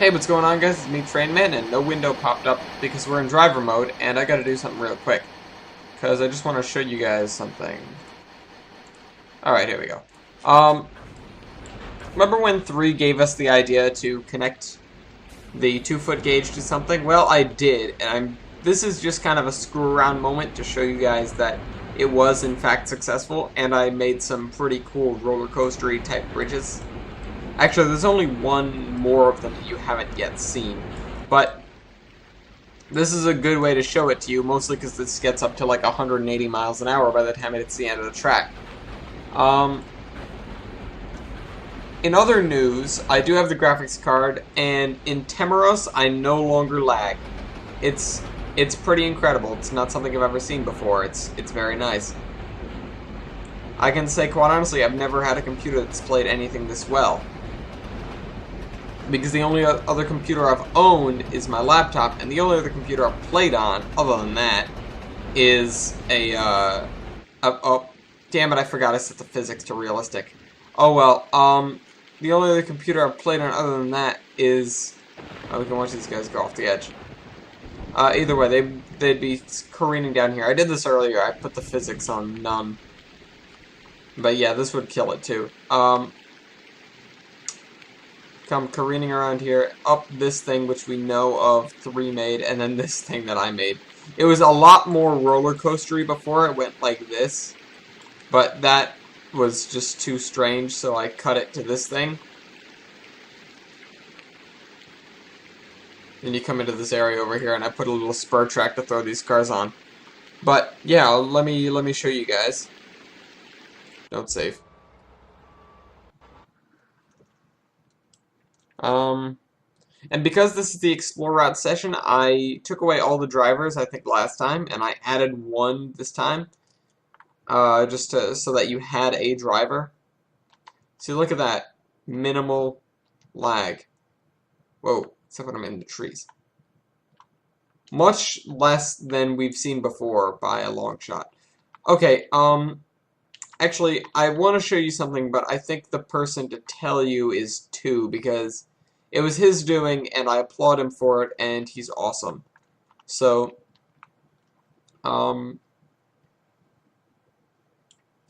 Hey, what's going on, guys? It's me, Trainman, and no window popped up because we're in driver mode, and I gotta do something real quick. Because I just want to show you guys something. Alright, here we go. Remember when 3 gave us the idea to connect the 2-foot gauge to something? Well, I did, and this is just kind of a screw-around moment to show you guys that it was, in fact, successful, and I made some pretty cool roller coaster-y type bridges. Actually, there's only one more of them that you haven't yet seen. But this is a good way to show it to you, mostly because this gets up to like 180 miles an hour by the time it's the end of the track. In other news, I do have the graphics card, and in Temmeros, I no longer lag. It's pretty incredible. It's not something I've ever seen before. It's very nice. I can say quite honestly, I've never had a computer that's played anything this well. Because the only other computer I've owned is my laptop, and the only other computer I've played on, other than that, is oh, damn it, I forgot I set the physics to realistic. Oh well, the only other computer I've played on other than that is, we can watch these guys go off the edge. Either way, they'd be careening down here. I did this earlier, I put the physics on none. But yeah, this would kill it too. Come careening around here, up this thing which we know of 3 made, and then this thing that I made. It was a lot more roller coastery before it went like this, but that was just too strange, so I cut it to this thing. Then you come into this area over here, and I put a little spur track to throw these cars on. But yeah, let me show you guys. Don't save. And because this is the Explore Route session, I took away all the drivers, I think, last time, and I added one this time, just so that you had a driver. See, look at that. Minimal lag. Whoa, except when I'm in the trees. Much less than we've seen before by a long shot. Okay, actually, I want to show you something, but I think the person to tell you is 2, because it was his doing, and I applaud him for it, and he's awesome. So, I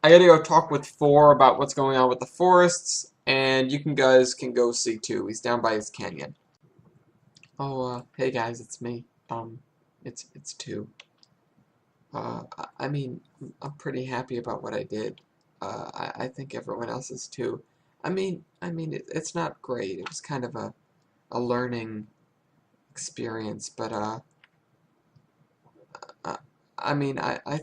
gotta go talk with 4 about what's going on with the forests, and you guys can go see 2. He's down by his canyon. Oh, hey guys, it's me. It's 2. I mean, I'm pretty happy about what I did. I think everyone else is too. I mean, it's not great. It was kind of a learning experience, but I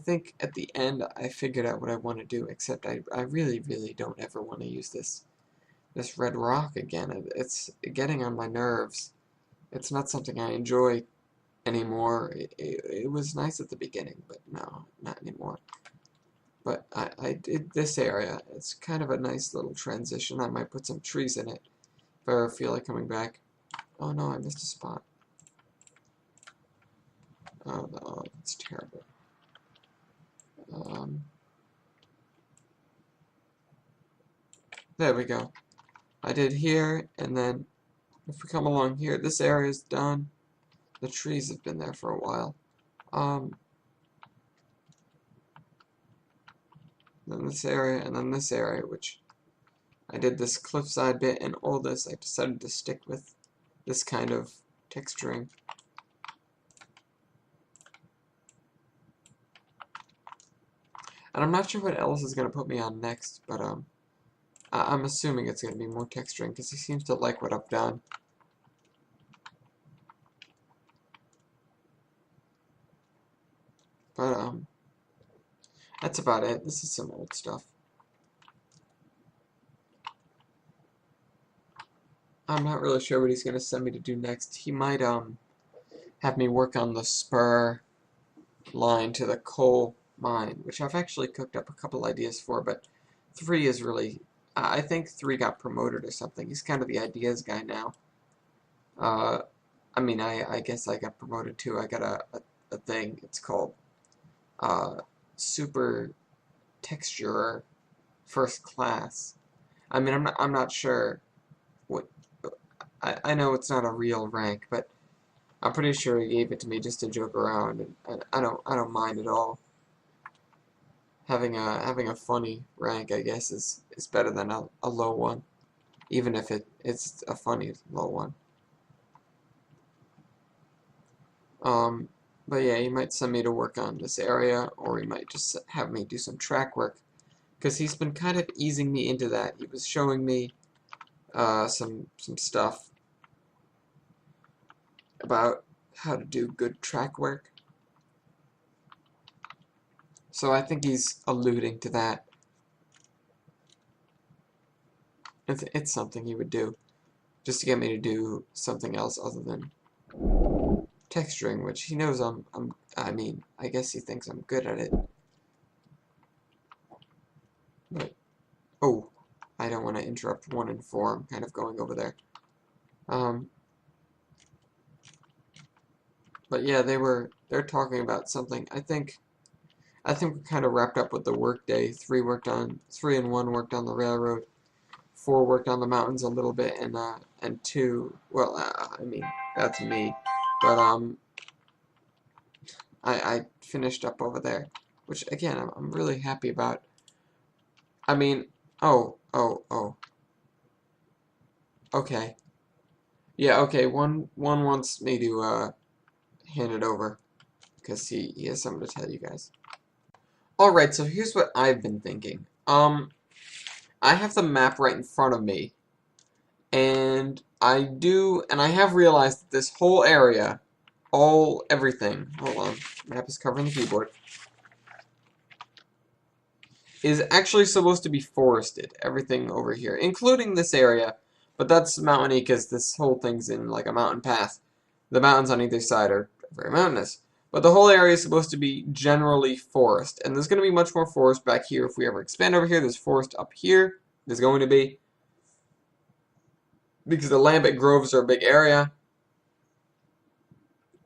think at the end I figured out what I want to do. Except I really don't ever want to use this red rock again. It's getting on my nerves. It's not something I enjoy anymore. It was nice at the beginning, but no, not anymore. But I did this area. It's kind of a nice little transition. I might put some trees in it if I ever feel like coming back. Oh no, I missed a spot. Oh no, that's terrible. There we go. I did here, and then if we come along here, this area is done. The trees have been there for a while. Then this area, and then this area, which I did this cliffside bit, and all this I decided to stick with this kind of texturing. And I'm not sure what else is going to put me on next, but I'm assuming it's going to be more texturing, because he seems to like what I've done. But, that's about it. This is some old stuff. I'm not really sure what he's going to send me to do next. He might, have me work on the spur line to the coal mine, which I've actually cooked up a couple ideas for, but 3 is really... I think 3 got promoted or something. He's kind of the ideas guy now. I guess I got promoted too. I got a thing. It's called Super Texturer First Class. I'm not sure what... I know it's not a real rank, but I'm pretty sure he gave it to me just to joke around, and I don't mind at all. Having a funny rank, I guess, is better than a low one, even if it's a funny low one. But yeah, he might send me to work on this area, or he might just have me do some track work, because he's been kind of easing me into that. He was showing me some stuff about how to do good track work. So I think he's alluding to that. It's something he would do, just to get me to do something else other than texturing, which he knows I mean, I guess he thinks I'm good at it. But, oh, I don't want to interrupt 1 and 4. I'm kind of going over there. But yeah, they're talking about something. I think we're kind of wrapped up with the work day. 3 and 1 worked on the railroad. 4 worked on the mountains a little bit, and 2, well, I mean, that's me. But I finished up over there, which again I'm really happy about. I mean, oh. Okay. Yeah, okay, one wants me to hand it over, because he has something to tell you guys. Alright, so here's what I've been thinking. I have the map right in front of me, and I have realized that this whole area, everything, hold on, map is covering the keyboard, is actually supposed to be forested, everything over here, including this area, but that's mountainy because this whole thing's in like a mountain path. The mountains on either side are very mountainous. But the whole area is supposed to be generally forest, and there's going to be much more forest back here if we ever expand over here. There's forest up here. There's going to be, because the Lambent Groves are a big area.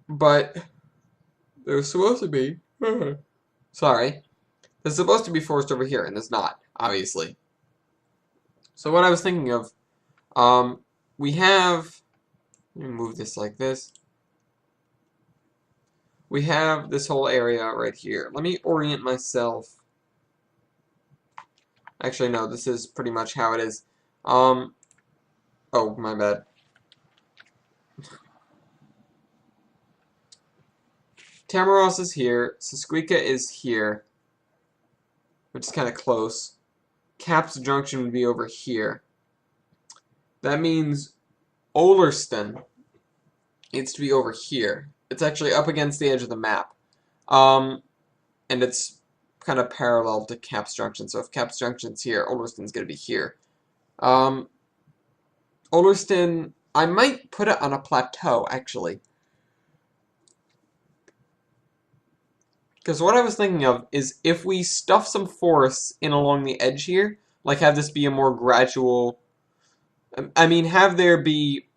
But there's supposed to be, sorry, there's supposed to be forest over here, and there's not, obviously. So what I was thinking of, we have, let me move this like this. We have this whole area right here. Let me orient myself. Actually, no, this is pretty much how it is. Oh, my bad. Temmeros is here. Susqueka is here, which is kind of close. Caps Junction would be over here. That means Olerston needs to be over here. It's actually up against the edge of the map. And it's kind of parallel to Caps Junction. So if Caps Junction's here, Olerston's going to be here. Olerston, I might put it on a plateau, actually. Because what I was thinking of is if we stuff some forests in along the edge here, like have this be a more gradual, I mean, have there be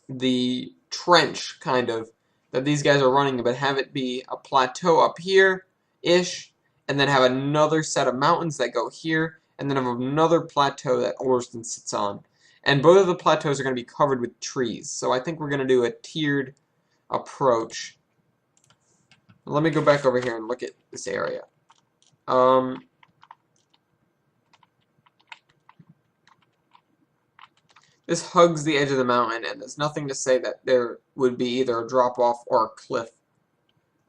the trench, kind of, that these guys are running, but have it be a plateau up here-ish, and then have another set of mountains that go here, and then have another plateau that Olerston sits on. And both of the plateaus are going to be covered with trees, so I think we're going to do a tiered approach. Let me go back over here and look at this area. This hugs the edge of the mountain, and there's nothing to say that there would be either a drop-off or a cliff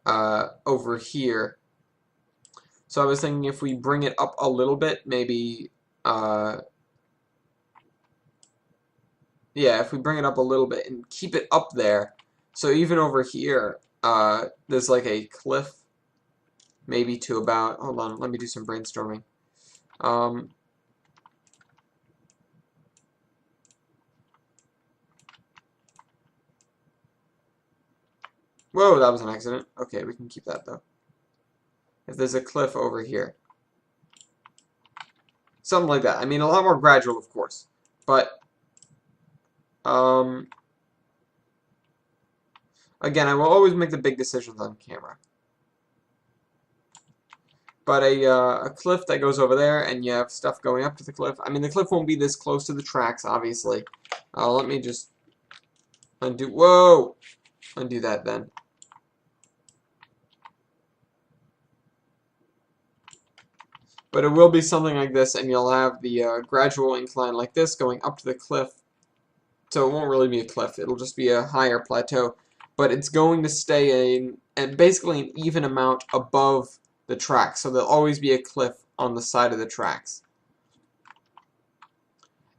over here. So I was thinking if we bring it up a little bit, maybe, yeah, if we bring it up a little bit and keep it up there, so even over here, there's like a cliff, maybe to about, hold on, let me do some brainstorming. Whoa, that was an accident. Okay, we can keep that, though. If there's a cliff over here. Something like that. I mean, a lot more gradual, of course. But, again, I will always make the big decisions on camera. But a cliff that goes over there, and you have stuff going up to the cliff. I mean, the cliff won't be this close to the tracks, obviously. Let me just undo. Whoa! Undo that then. But it will be something like this, and you'll have the gradual incline like this going up to the cliff. So it won't really be a cliff. It'll just be a higher plateau. But it's going to stay basically an even amount above the track. So there'll always be a cliff on the side of the tracks.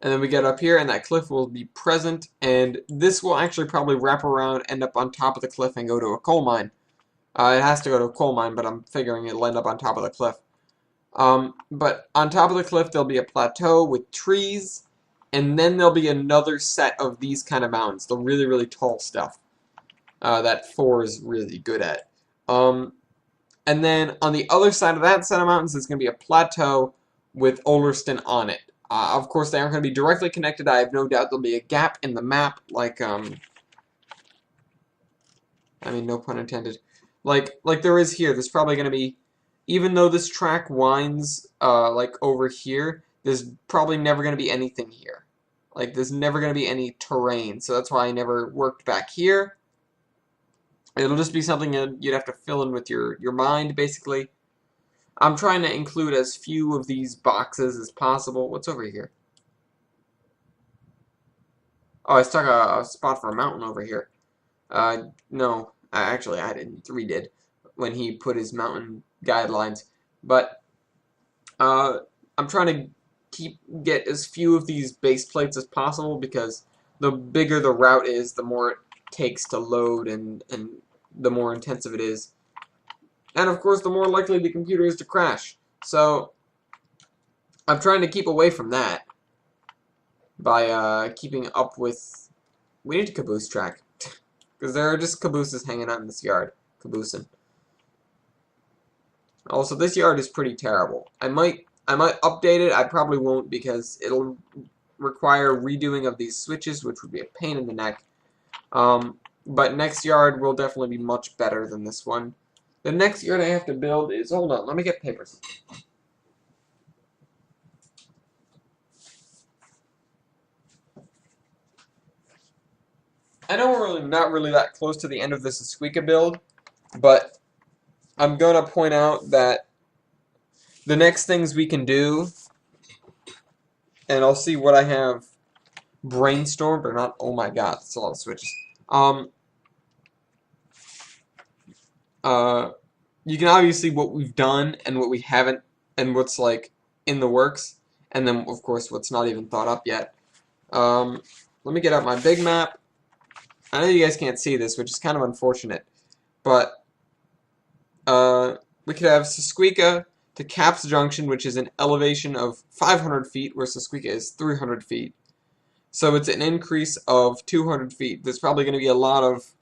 And then we get up here, and that cliff will be present. And this will actually probably wrap around, end up on top of the cliff, and go to a coal mine. It has to go to a coal mine, but I'm figuring it'll end up on top of the cliff. But on top of the cliff, there'll be a plateau with trees, and then there'll be another set of these kind of mountains, the really, really tall stuff that 4 is really good at. And then on the other side of that set of mountains, there's going to be a plateau with Ollerston on it. Of course, they aren't going to be directly connected. I have no doubt there'll be a gap in the map, like, I mean, no pun intended. Like there is here. There's probably going to be, even though this track winds, like, over here, there's probably never going to be anything here. Like, there's never going to be any terrain, so that's why I never worked back here. It'll just be something you'd have to fill in with your mind, basically. I'm trying to include as few of these boxes as possible. What's over here? Oh, I stuck a spot for a mountain over here. No, actually, I didn't. 3 did when he put his mountain guidelines. But I'm trying to get as few of these base plates as possible, because the bigger the route is, the more it takes to load, and the more intensive it is. And of course, the more likely the computer is to crash. So I'm trying to keep away from that by keeping up with... We need a caboose track, because there are just cabooses hanging out in this yard. Caboosing. Also, this yard is pretty terrible. I might update it. I probably won't, because it'll require redoing of these switches, which would be a pain in the neck. But next yard will definitely be much better than this one. The next yard I have to build is... Hold on, let me get papers. I know we're not really that close to the end of this Susqueka build, but I'm going to point out that the next things we can do, and I'll see what I have brainstormed, or not. Oh my god, that's a lot of switches. You can obviously what we've done and what we haven't, and what's like in the works, and then of course what's not even thought up yet. Let me get out my big map. I know you guys can't see this, which is kind of unfortunate, but we could have Susqueka to Caps Junction, which is an elevation of 500 feet, where Susqueka is 300 feet. So it's an increase of 200 feet. There's probably going to be a lot of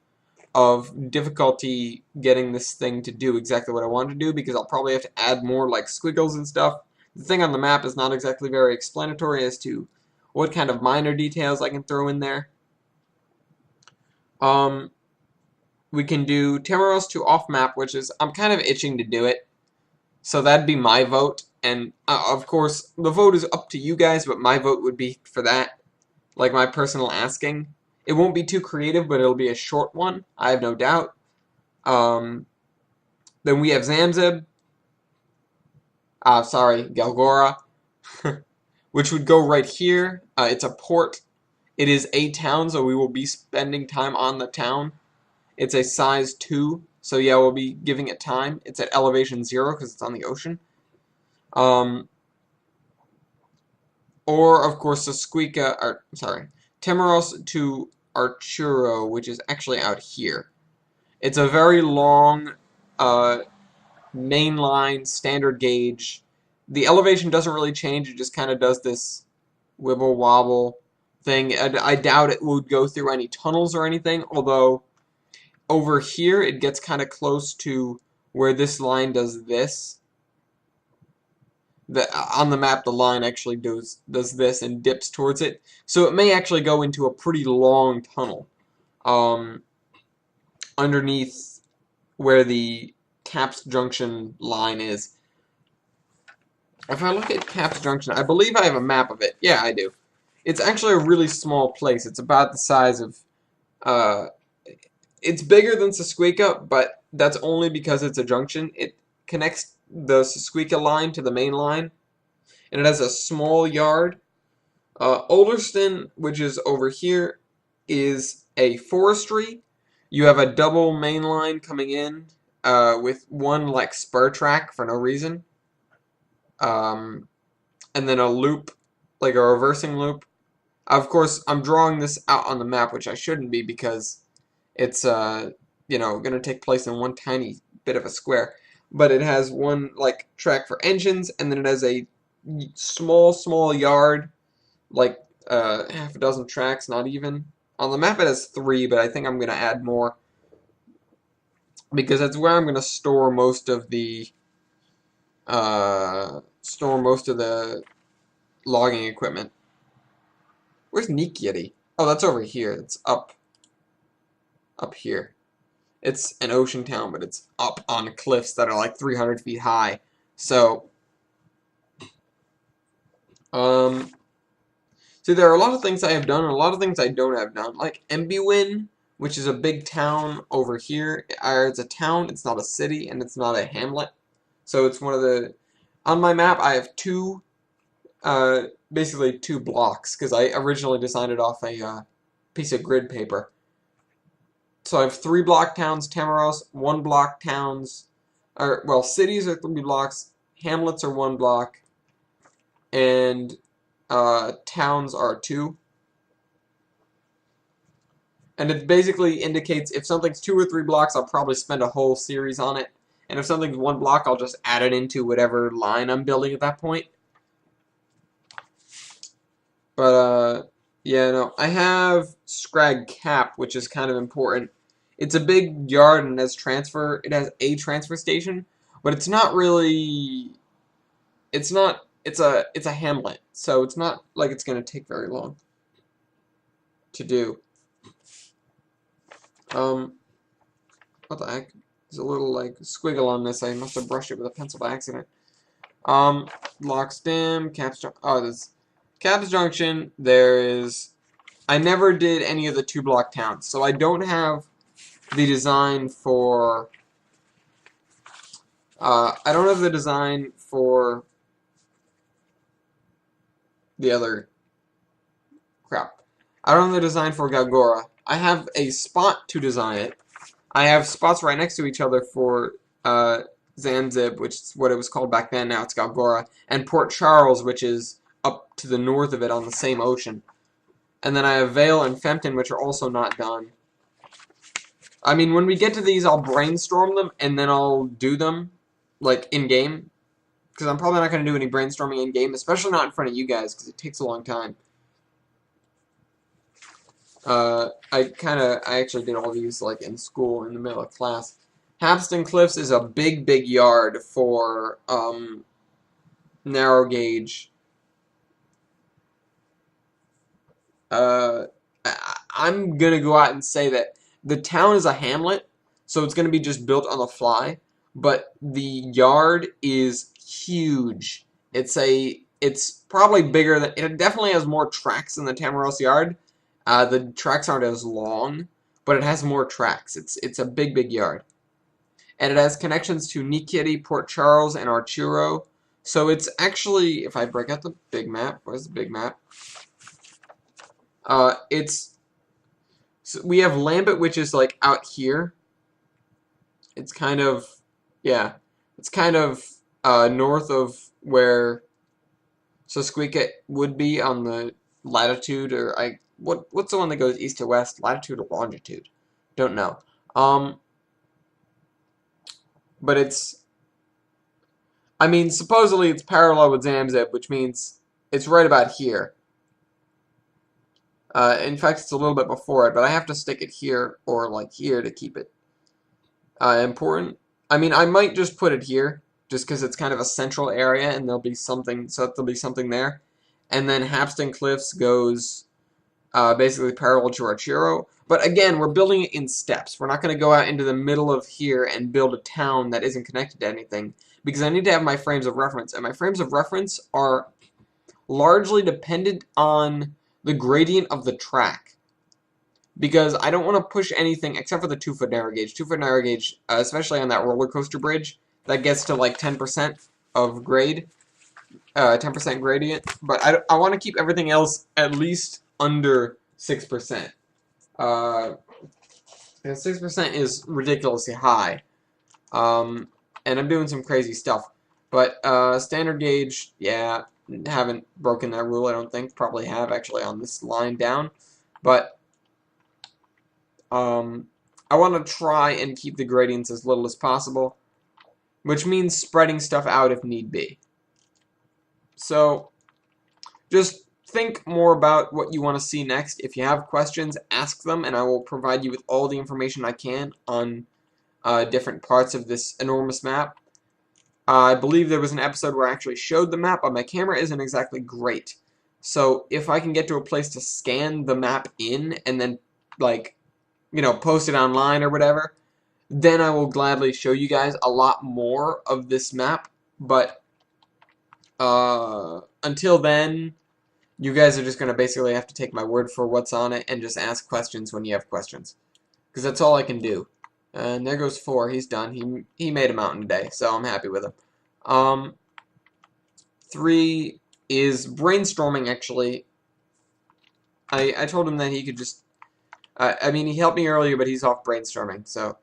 difficulty getting this thing to do exactly what I want to do, because I'll probably have to add more like squiggles and stuff. The thing on the map is not exactly very explanatory as to what kind of minor details I can throw in there. We can do Temmeros to off map, which is, I'm kind of itching to do it. So that'd be my vote, and of course the vote is up to you guys, but my vote would be for that, like my personal asking. It won't be too creative, but it'll be a short one, I have no doubt. Then we have Zamzib, Galgora, which would go right here. It's a port. It is a town, so we will be spending time on the town. It's a size 2, so yeah, we'll be giving it time. It's at elevation 0 because it's on the ocean. Or, of course, Temmeros to Arturo, which is actually out here. It's a very long mainline standard gauge. The elevation doesn't really change, it just kind of does this wibble wobble thing. I doubt it would go through any tunnels or anything, although over here it gets kind of close to where this line does this. On the map, the line actually does this and dips towards it, so it may actually go into a pretty long tunnel underneath where the Caps Junction line is. If I look at Caps Junction, I believe I have a map of it. Yeah, I do. It's actually a really small place. It's about the size of, uh, it's bigger than Susqueka, but that's only because it's a junction. It connects the Susqueka line to the main line, and it has a small yard. Olderston, which is over here, is a forestry. You have a double main line coming in with one like spur track for no reason, um, and then a loop, like a reversing loop. Of course, I'm drawing this out on the map, which I shouldn't be because it's going to take place in one tiny bit of a square. But it has one like track for engines, and then it has a small yard, like half a dozen tracks, not even. On the map it has 3, but I think I'm going to add more because that's where I'm going to store most of the logging equipment. Where's Nikieti? Oh, that's over here. It's up here. It's an ocean town, but it's up on cliffs that are like 300 feet high. So, see, there are a lot of things I have done and a lot of things I don't have done. Like Embiwin, which is a big town over here. It's a town, it's not a city, and it's not a hamlet. So it's one of the... On my map, I have basically 2 blocks, because I originally designed it off a piece of grid paper. So I have 3 block towns, Temmeros, 1 block towns, or, well, cities are 3 blocks, hamlets are 1 block, and towns are 2. And it basically indicates if something's 2 or 3 blocks, I'll probably spend a whole series on it. And if something's 1 block, I'll just add it into whatever line I'm building at that point. But, yeah, no. I have Scrag Cap, which is kind of important. It's a big yard and it has a transfer station, but it's not really... It's a hamlet, so it's not like it's going to take very long to do. What the heck? There's a little, like, squiggle on this. I must have brushed it with a pencil by accident. Locks Dam, Caps Junction. Oh, there's Caps Junction. There is... I never did any of the 2 block towns, so I don't have the design for... I don't have the design for the other... Crap. I don't have the design for Galgora. I have a spot to design it. I have spots right next to each other for Zanzib, which is what it was called back then. Now it's Galgora. And Port Charles, which is up to the north of it on the same ocean. And then I have Vale and Fempton, which are also not done. I mean, when we get to these, I'll brainstorm them, and then I'll do them, like, in-game. Because I'm probably not going to do any brainstorming in-game, especially not in front of you guys, because it takes a long time. I actually did all these, like, in school, in the middle of class. Habston Cliffs is a big yard for, narrow gauge. I'm gonna go out and say that the town is a hamlet, so it's gonna be just built on the fly, but the yard is huge. It's probably bigger than, it definitely has more tracks than the Temmeros yard. The tracks aren't as long, but it has more tracks. It's a big yard. And it has connections to Nikieti, Port Charles, and Arturo. So it's actually, if I break out the big map, where's the big map? So we have Lambert, which is like out here. It's kind of, yeah, it's kind of north of where Susqueka would be on the latitude, or what's the one that goes east to west? Latitude or longitude? Don't know. But I mean, supposedly it's parallel with Zamzeb, which means it's right about here. In fact, it's a little bit before it, but I have to stick it here or like here to keep it important. I mean, I might just put it here, just because it's kind of a central area, and there'll be something, so there'll be something there. And then Habston Cliffs goes basically parallel to Archiro. But again, we're building it in steps. We're not going to go out into the middle of here and build a town that isn't connected to anything, because I need to have my frames of reference, and my frames of reference are largely dependent on the gradient of the track. Because I don't want to push anything except for the 2-foot narrow gauge. 2-foot narrow gauge, especially on that roller coaster bridge, that gets to like 10% of grade, 10% gradient. But I want to keep everything else at least under 6%. 6% is ridiculously high. And I'm doing some crazy stuff. But standard gauge, yeah, haven't broken that rule, I don't think. Probably have, actually, on this line down. But I want to try and keep the gradients as little as possible, which means spreading stuff out if need be. So, just think more about what you want to see next. If you have questions, ask them, and I will provide you with all the information I can on different parts of this enormous map. I believe there was an episode where I actually showed the map, but my camera isn't exactly great. So if I can get to a place to scan the map in and then, like, you know, post it online or whatever, then I will gladly show you guys a lot more of this map. But until then, you guys are just going to basically have to take my word for what's on it and just ask questions when you have questions. Because that's all I can do. And there goes 4. He's done. He made a mountain today, so I'm happy with him. 3 is brainstorming, actually. I told him that he could just... I mean, he helped me earlier, but he's off brainstorming, so...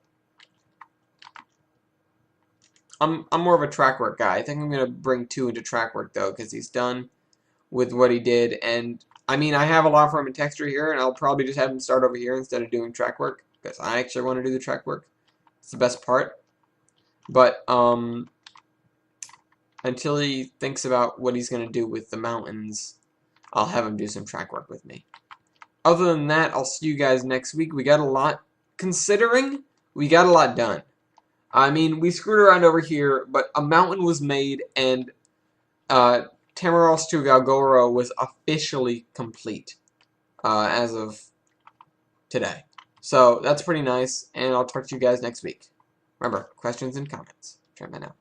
I'm more of a track work guy. I think I'm going to bring 2 into track work, though, because he's done with what he did. And, I mean, I have a lot for him in texture here, and I'll probably just have him start over here instead of doing track work, because I actually want to do the track work. It's the best part. But, until he thinks about what he's going to do with the mountains, I'll have him do some track work with me. Other than that, I'll see you guys next week. We got a lot, considering we got a lot done. I mean, we screwed around over here, but a mountain was made, and Temmeros to Galgoro was officially complete as of today. So that's pretty nice, and I'll talk to you guys next week. Remember, questions and comments. Try mine out.